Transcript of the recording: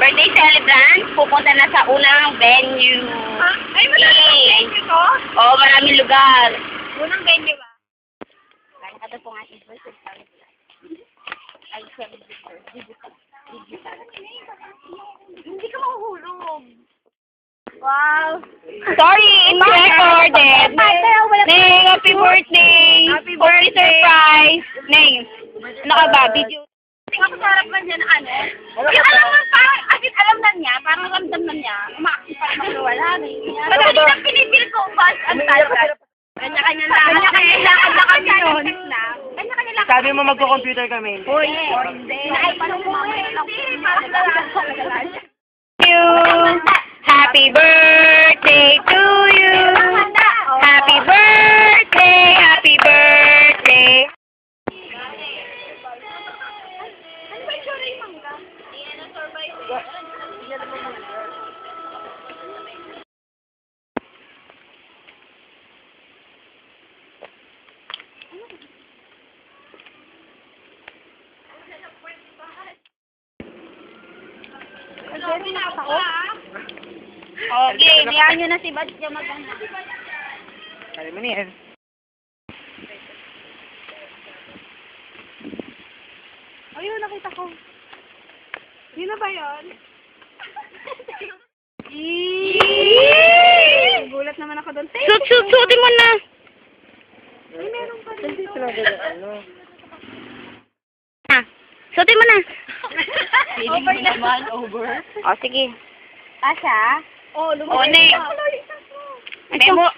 birthday celebrant, pupunta na sa unang venue. Ay, maraming venue to? Oo, maraming lugar. Unang venue ba? Kaya ka po nga si birthday celebrant. Ay, celebrant. Digital. Hindi ka mahuhulog. Wow. Sorry, it's recorded. Neng, happy birthday. Happy For birthday. surprise. Neng, ano ka ba? Video. Ako sa harap man dyan, ano? Yung alam mo, parang, as in, alam na niya, parang ramdam na niya, umaakit pa naman wala. Madali na pinipil ko, bus, ang talaga. Kanya-kanya lang. Kanya-kanya lakad na kami nun. Kanya-kanya lakad. Sabi mo magko-computer kami. Uy, hindi. Parang mamaya lang. Parang lalaki. You. Happy birthday to you. Happy birthday, happy birthday. Ano ba yung tsura yung mangga? Yan ang survive. Okay, niyan nyo na si Bad niya maganda. Sabi mo niyan. Ayun, nakita ko. Yun na ba yun? Gulat naman ako doon. Suotin mo na. Ay, meron pa rin. Hindi sila ano. Suotin mo na. Over na. naman, over. O, sige. Asya? Oh, O, ne. Memo.